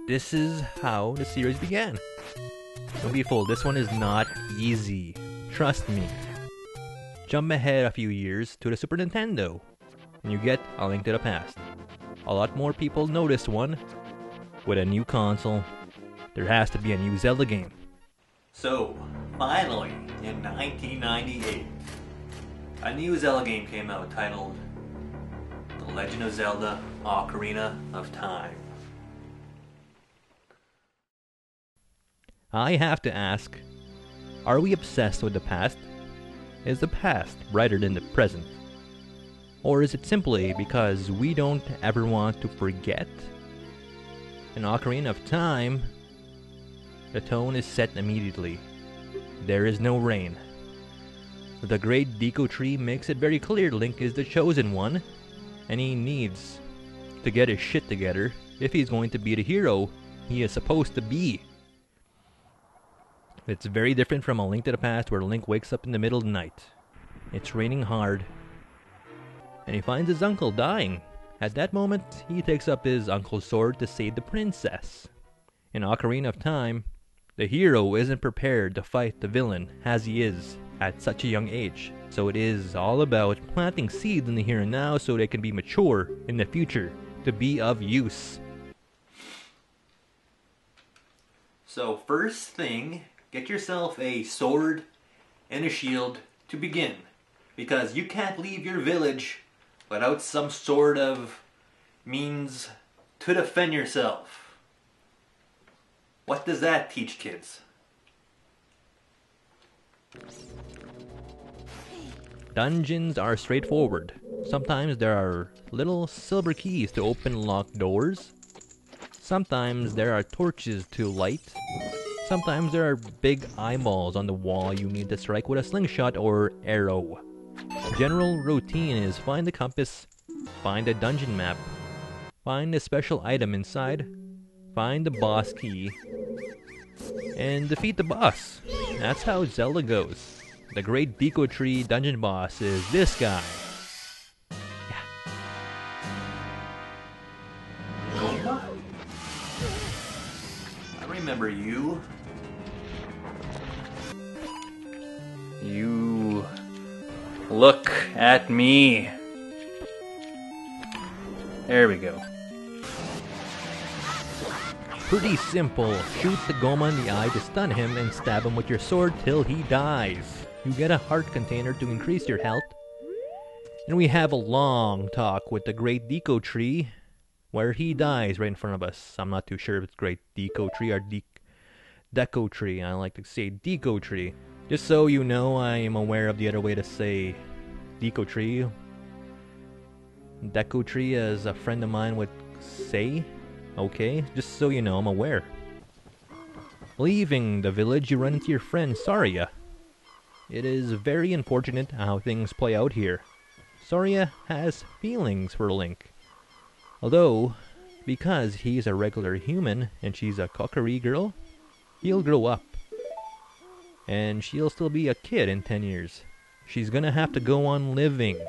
this is how the series began. Don't be fooled, this one is not easy. Trust me. Jump ahead a few years to the Super Nintendo, and you get A Link to the Past. A lot more people know this one. With a new console, there has to be a new Zelda game. So, finally, in 1998, a new Zelda game came out titled The Legend of Zelda: Ocarina of Time. I have to ask, are we obsessed with the past? Is the past brighter than the present? Or is it simply because we don't ever want to forget? In Ocarina of Time, the tone is set immediately. There is no rain. The Great Deku Tree makes it very clear Link is the chosen one, and he needs to get his shit together if he's going to be the hero he is supposed to be. It's very different from A Link to the Past where Link wakes up in the middle of the night. It's raining hard, and he finds his uncle dying. At that moment, he takes up his uncle's sword to save the princess. In Ocarina of Time, the hero isn't prepared to fight the villain as he is at such a young age. So it is all about planting seeds in the here and now so they can be mature in the future to be of use. So first thing, get yourself a sword and a shield to begin, because you can't leave your village without some sort of means to defend yourself. What does that teach kids? Dungeons are straightforward. Sometimes there are little silver keys to open locked doors. Sometimes there are torches to light. Sometimes there are big eyeballs on the wall you need to strike with a slingshot or arrow. General routine is find the compass, find a dungeon map, find a special item inside, find the boss key, and defeat the boss. That's how Zelda goes. The Great Deku Tree dungeon boss is this guy. Yeah. I remember you. You look at me. There we go. Pretty simple. Shoot the Goma in the eye to stun him and stab him with your sword till he dies. You get a heart container to increase your health. And we have a long talk with the Great Deku Tree where he dies right in front of us. I'm not too sure if it's Great Deku Tree or Deku Tree. I like to say Deku Tree. Just so you know, I am aware of the other way to say Deku Tree. Deku Tree, as a friend of mine would say. Okay, just so you know, I'm aware. Leaving the village, you run into your friend Saria. It is very unfortunate how things play out here. Saria has feelings for Link. Although, because he's a regular human and she's a Kokiri girl, he'll grow up. And she'll still be a kid in 10 years. She's gonna have to go on living,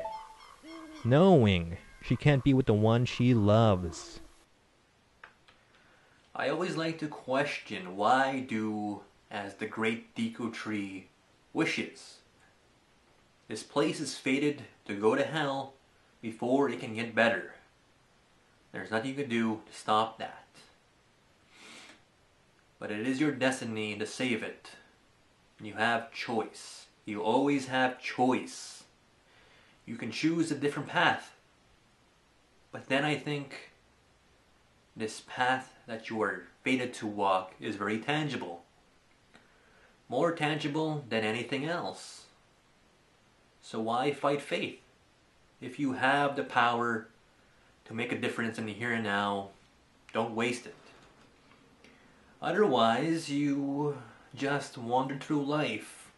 knowing she can't be with the one she loves. I always like to question, why do, as the Great Deku Tree wishes, this place is fated to go to hell before it can get better. There's nothing you can do to stop that. But it is your destiny to save it. You have choice. You always have choice. You can choose a different path. But then I think this path that you are fated to walk is very tangible. More tangible than anything else. So why fight fate? If you have the power to make a difference in the here and now, don't waste it. Otherwise, you just wander through life,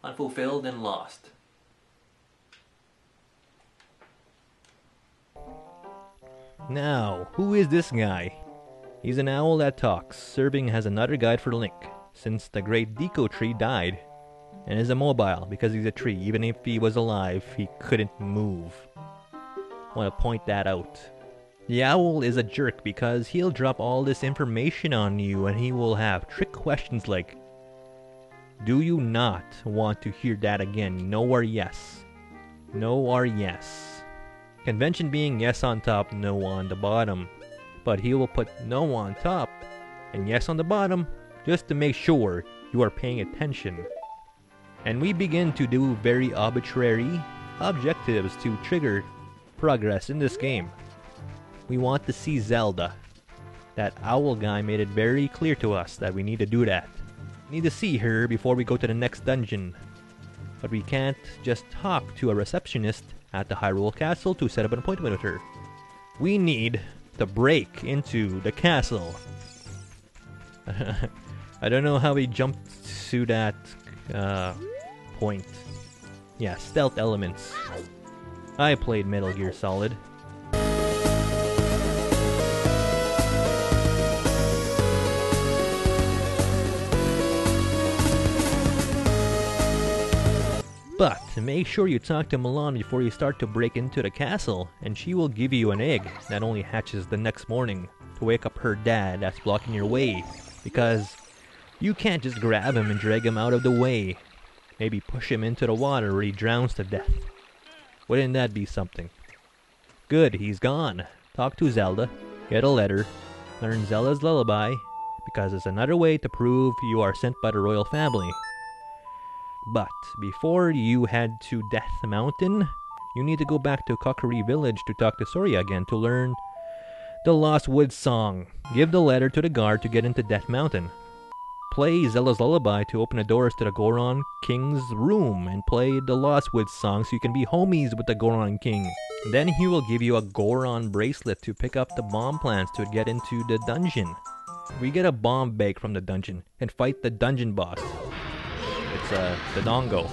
unfulfilled and lost. Now, who is this guy? He's an owl that talks, serving as another guide for Link, since the Great Deku Tree died, and is immobile because he's a tree. Even if he was alive, he couldn't move. I want to point that out. The owl is a jerk because he'll drop all this information on you and he will have trick questions like, do you not want to hear that again? No or yes. No or yes. Convention being yes on top, no on the bottom. But he will put no on top and yes on the bottom just to make sure you are paying attention. And we begin to do very arbitrary objectives to trigger progress in this game. We want to see Zelda. That owl guy made it very clear to us that we need to do that. We need to see her before we go to the next dungeon. But we can't just talk to a receptionist at the Hyrule Castle to set up an appointment with her. We need to break into the castle. I don't know how we jumped to that point. Yeah, stealth elements. I played Metal Gear Solid. But make sure you talk to Milan before you start to break into the castle, and she will give you an egg that only hatches the next morning to wake up her dad that's blocking your way, because you can't just grab him and drag him out of the way. Maybe push him into the water or he drowns to death. Wouldn't that be something? Good, he's gone. Talk to Zelda, get a letter, learn Zelda's lullaby, because it's another way to prove you are sent by the royal family. But before you head to Death Mountain, you need to go back to Kokiri Village to talk to Soria again to learn the Lost Woods song. Give the letter to the guard to get into Death Mountain. Play Zelda's lullaby to open the doors to the Goron King's room, and play the Lost Woods song so you can be homies with the Goron King. Then he will give you a Goron bracelet to pick up the bomb plants to get into the dungeon. We get a bomb bag from the dungeon and fight the dungeon boss. It's the Dongo.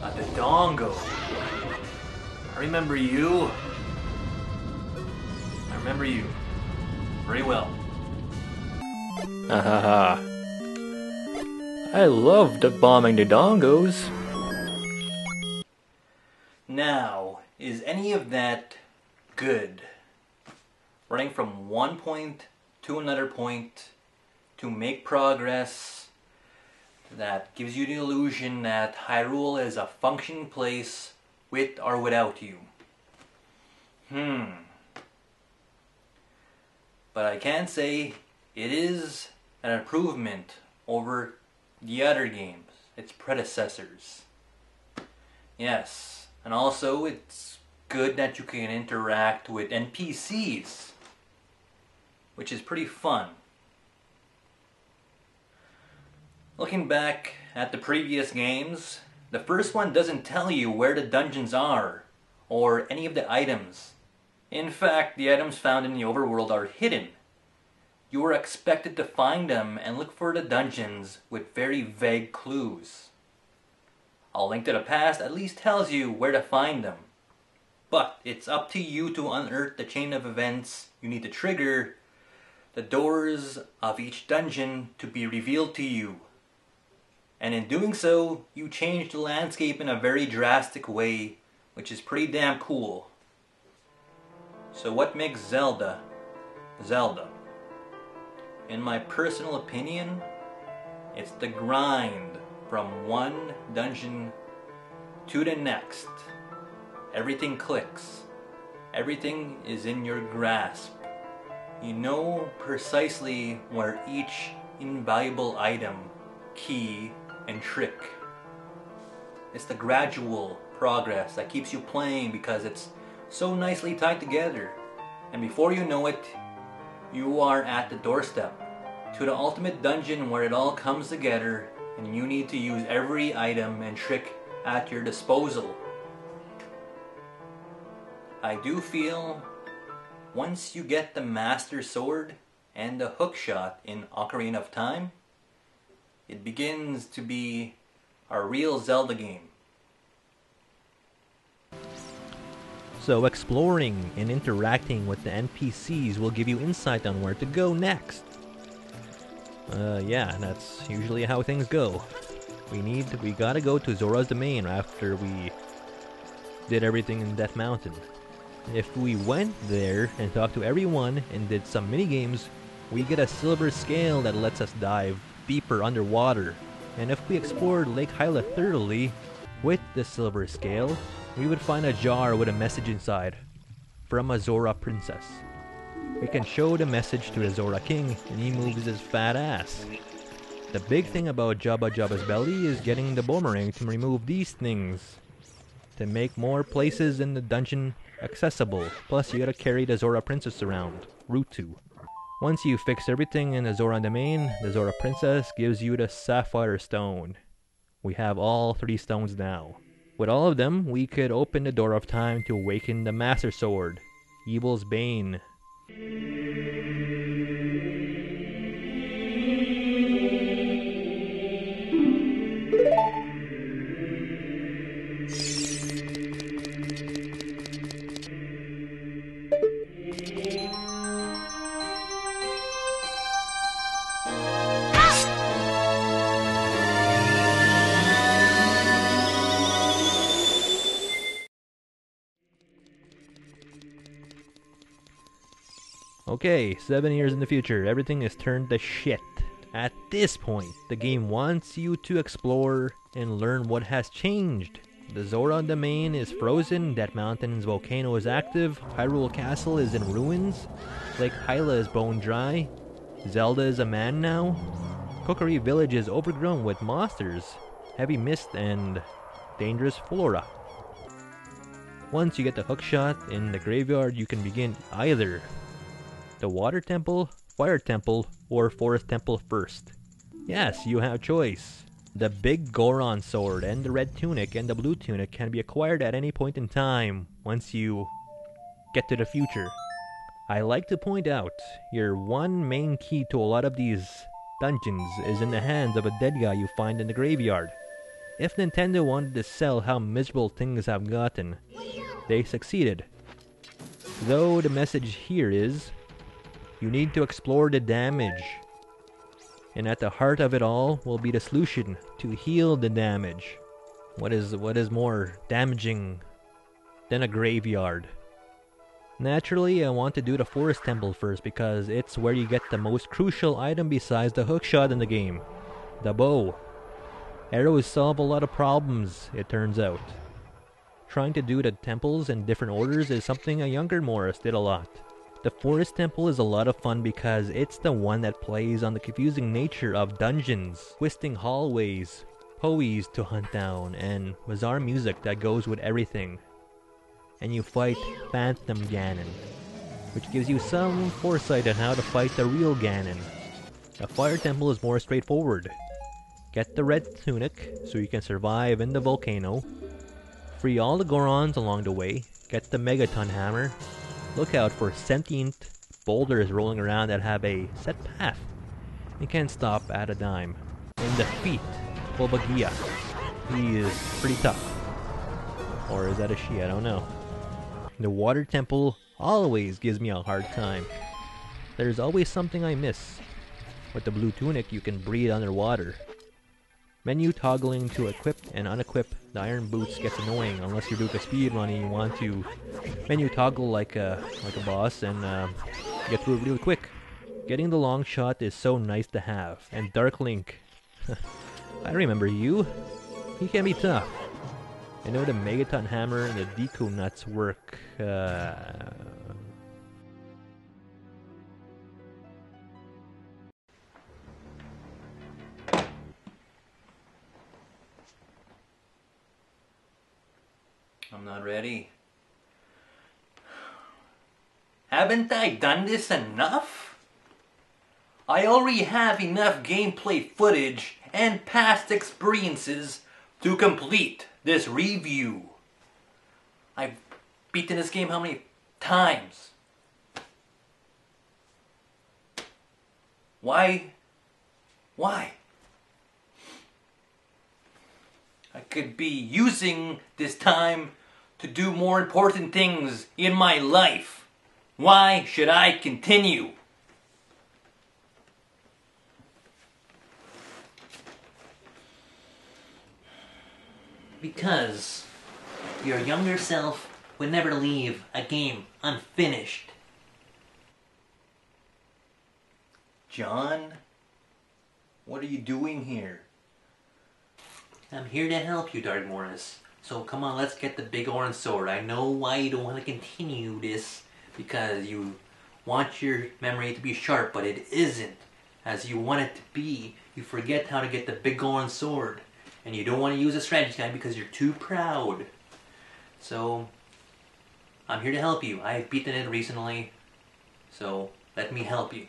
The Dongo. I remember you. I remember you. Very well. Ahaha. I loved bombing the Dongos. Now, is any of that good? Running from one point to another point to make progress that gives you the illusion that Hyrule is a functioning place with or without you. But I can say it is an improvement over the other games, its predecessors. Yes, and also it's good that you can interact with NPCs, which is pretty fun. Looking back at the previous games, the first one doesn't tell you where the dungeons are, or any of the items. In fact, the items found in the overworld are hidden. You are expected to find them and look for the dungeons with very vague clues. A Link to the Past at least tells you where to find them. But it's up to you to unearth the chain of events you need to trigger the doors of each dungeon to be revealed to you. And in doing so, you change the landscape in a very drastic way, which is pretty damn cool. So what makes Zelda, Zelda? In my personal opinion, it's the grind from one dungeon to the next. Everything clicks. Everything is in your grasp. You know precisely where each invaluable item, key, and trick. It's the gradual progress that keeps you playing because it's so nicely tied together. And before you know it, you are at the doorstep to the ultimate dungeon where it all comes together and you need to use every item and trick at your disposal. I do feel once you get the Master Sword and the hookshot in Ocarina of Time, it begins to be a real Zelda game. So exploring and interacting with the NPCs will give you insight on where to go next. Yeah, that's usually how things go. We gotta go to Zora's Domain after we did everything in Death Mountain. If we went there and talked to everyone and did some mini games, we get a silver scale that lets us dive deeper underwater. And if we explored Lake Hyla thoroughly with the silver scale, we would find a jar with a message inside from a Zora princess. We can show the message to the Zora king and he moves his fat ass. The big thing about Jabba Jabba's belly is getting the boomerang to remove these things to make more places in the dungeon accessible. Plus you gotta carry the Zora princess around. Route 2. Once you fix everything in the Zora domain, the Zora princess gives you the sapphire stone. We have all 3 stones now. With all of them, we could open the door of time to awaken the Master Sword, Evil's Bane. Okay, 7 years in the future, everything is turned to shit. At this point, the game wants you to explore and learn what has changed. The Zora domain is frozen, Death Mountain's volcano is active, Hyrule Castle is in ruins, Lake Hyla is bone dry, Zelda is a man now, Kokiri Village is overgrown with monsters, heavy mist, and dangerous flora. Once you get the hookshot in the graveyard, you can begin either the Water Temple, Fire Temple, or Forest Temple first. Yes, you have choice. The Big Goron Sword and the Red Tunic and the Blue Tunic can be acquired at any point in time once you get to the future. I like to point out, your one main key to a lot of these dungeons is in the hands of a dead guy you find in the graveyard. If Nintendo wanted to sell how miserable things have gotten, they succeeded. Though the message here is, you need to explore the damage. And at the heart of it all will be the solution to heal the damage. What is more damaging than a graveyard? Naturally, I want to do the Forest Temple first because it's where you get the most crucial item besides the hookshot in the game. The bow. Arrows solve a lot of problems, it turns out. Trying to do the temples in different orders is something a younger Morris did a lot. The Forest Temple is a lot of fun because it's the one that plays on the confusing nature of dungeons, twisting hallways, poes to hunt down, and bizarre music that goes with everything. And you fight Phantom Ganon, which gives you some foresight on how to fight the real Ganon. The Fire Temple is more straightforward. Get the Red Tunic so you can survive in the volcano, free all the Gorons along the way, get the Megaton Hammer. Look out for sentient boulders rolling around that have a set path. You can't stop at a dime. And defeat Bulbagia. He is pretty tough. Or is that a she? I don't know. The Water Temple always gives me a hard time. There's always something I miss. With the Blue Tunic, you can breathe underwater. Menu toggling to equip and unequip the iron boots gets annoying unless you're doing a speed run and you want to menu toggle like a boss and get through it really quick. Getting the long shot is so nice to have. And Dark Link. I remember you. He can be tough. I know the Megaton Hammer and the Deku Nuts work. I'm not ready. Haven't I done this enough? I already have enough gameplay footage and past experiences to complete this review. I've beaten this game how many times? Why? Why? I could be using this time to do more important things in my life. Why should I continue? Because your younger self would never leave a game unfinished. John? What are you doing here? I'm here to help you, Dark Mortis. So come on, let's get the big orange sword. I know why you don't want to continue this, because you want your memory to be sharp, but it isn't as you want it to be. You forget how to get the big orange sword, and you don't want to use a strategy guide because you're too proud. So, I'm here to help you. I've beaten it recently, so let me help you.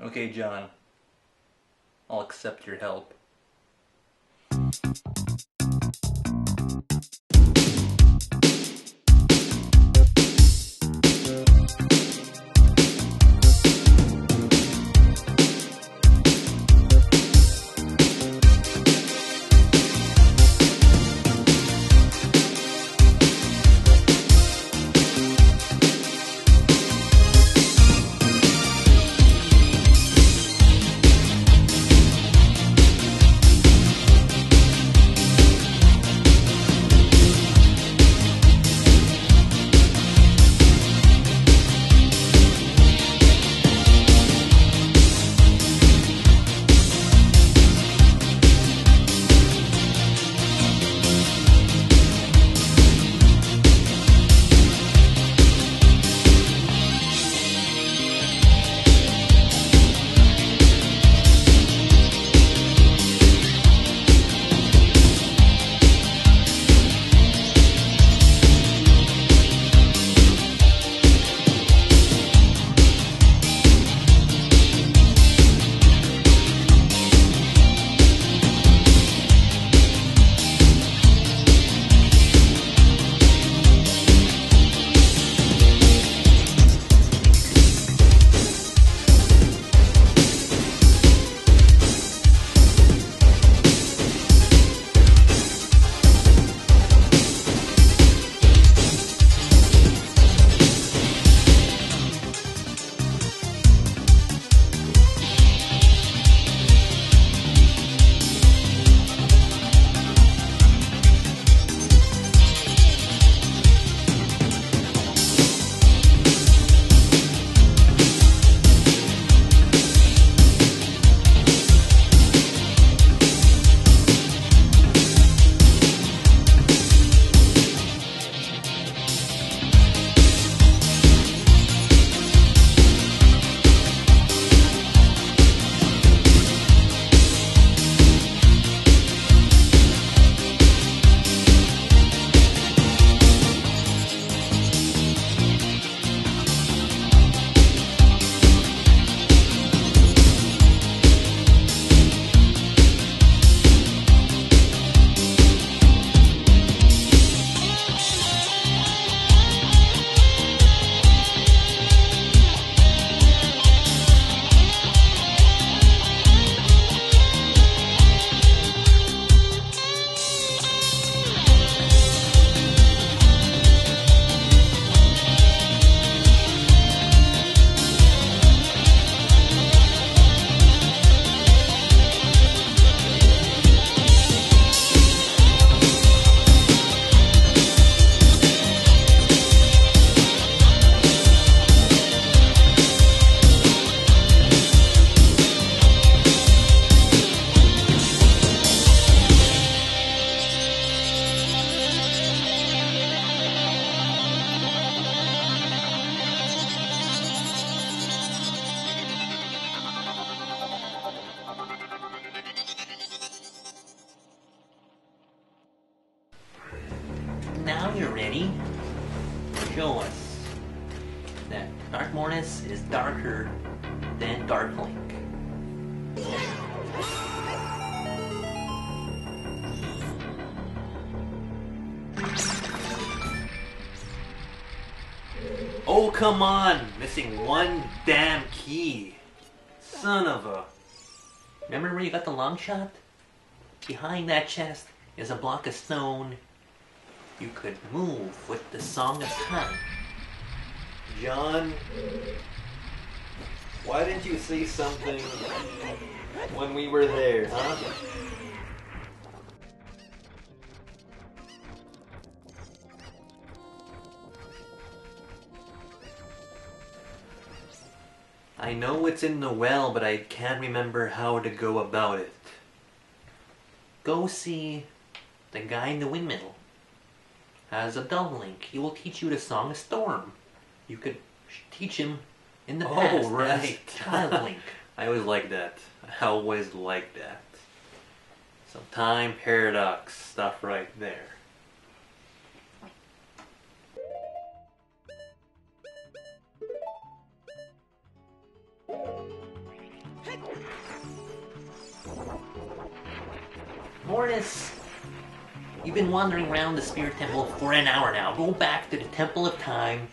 Okay, John. I'll accept your help. Now you're ready. Show us that Dark Mortis is darker than Dark Link. Oh, come on! Missing one damn key. Son of a... Remember where you got the long shot? Behind that chest is a block of stone. You could move with the Song of Time. John, why didn't you say something when we were there, huh? I know it's in the well, but I can't remember how to go about it. Go see the guy in the windmill. As a dumb Link, he will teach you the Song of Storm. You could teach him in the past as Child Link. I always like that. I always like that. Some time paradox stuff right there. Mortis, you've been wandering around the Spirit Temple for an hour now. Go back to the Temple of Time,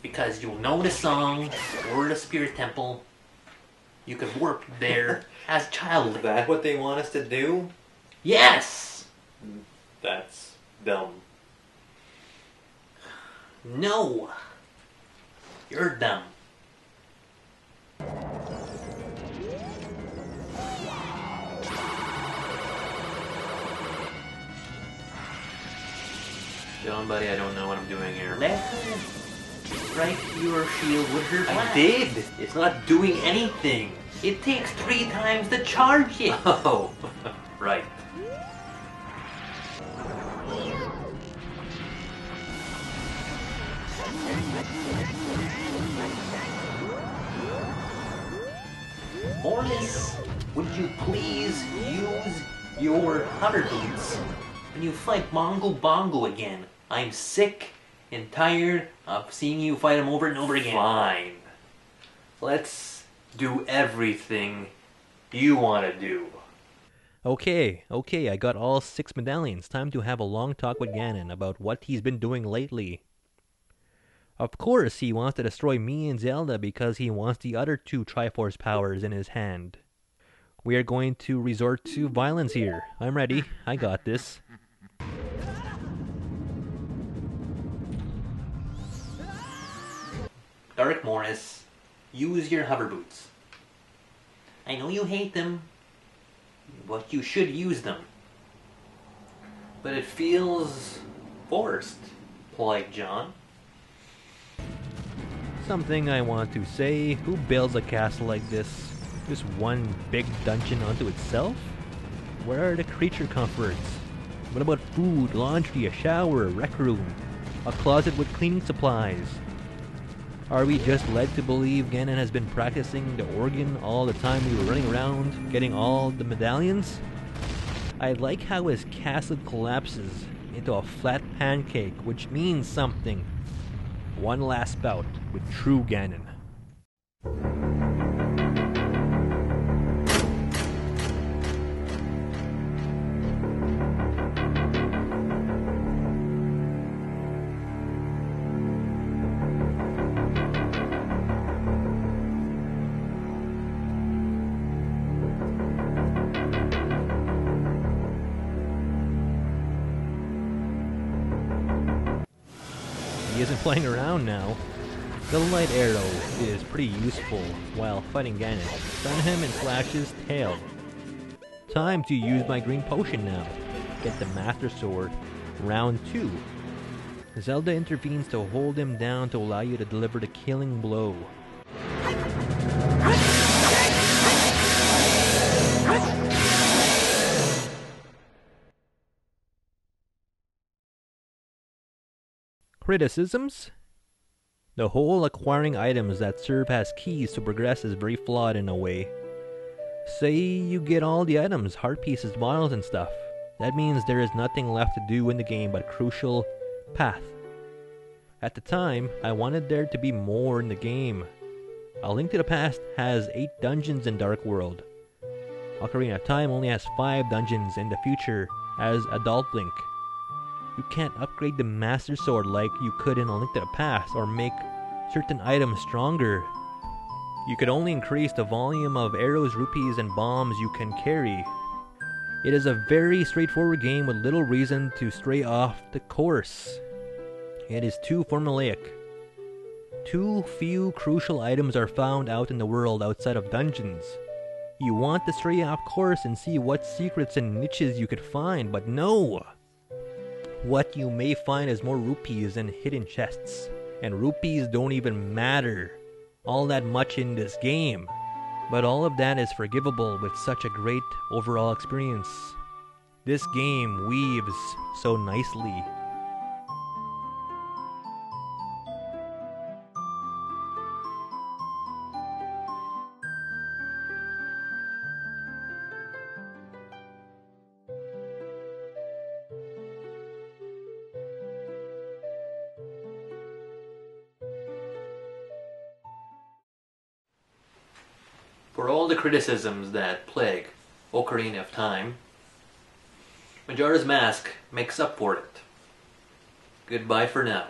because you'll know the song or the Spirit Temple. You can work there as Child Link. Is that what they want us to do? Yes! That's dumb. No! You're dumb. John, buddy, I don't know what I'm doing here. Left, right, your shield with her blast. I did! It's not doing anything. It takes 3 times to charge it. Oh, right. Mortis, would you please use your hover boots when you fight Bongo Bongo again? I'm sick and tired of seeing you fight him over and over again. Fine. Let's do everything you want to do. Okay, I got all 6 medallions. Time to have a long talk with Ganon about what he's been doing lately. Of course, he wants to destroy me and Zelda because he wants the other 2 Triforce powers in his hand. We are going to resort to violence here. I'm ready. I got this. Dark Morris, use your hover boots. I know you hate them, but you should use them. But it feels forced, polite John. Something I want to say, who builds a castle like this? Just one big dungeon onto itself? Where are the creature comforts? What about food, laundry, a shower, a rec room, a closet with cleaning supplies? Are we just led to believe Ganon has been practicing the organ all the time we were running around, getting all the medallions? I like how his castle collapses into a flat pancake, which means something. One last bout with true Ganon. He isn't playing around now. The light arrow is pretty useful while fighting Ganon. Stun him and slash his tail. Time to use my green potion now. Get the Master Sword. Round 2. Zelda intervenes to hold him down to allow you to deliver the killing blow. Criticisms? The whole acquiring items that serve as keys to progress is very flawed in a way. Say you get all the items, heart pieces, bottles and stuff. That means there is nothing left to do in the game but crucial path. At the time, I wanted there to be more in the game. A Link to the Past has 8 dungeons in Dark World. Ocarina of Time only has 5 dungeons in the future as Adult Link. You can't upgrade the Master Sword like you could in A Link to the Past or make certain items stronger. You could only increase the volume of arrows, rupees, and bombs you can carry. It is a very straightforward game with little reason to stray off the course. It is too formulaic. Too few crucial items are found out in the world outside of dungeons. You want to stray off course and see what secrets and niches you could find, but no! What you may find is more rupees and hidden chests. And rupees don't even matter. all that much in this game, but all of that is forgivable with such a great overall experience. This game weaves so nicely. For all the criticisms that plague Ocarina of Time, Majora's Mask makes up for it. Goodbye for now.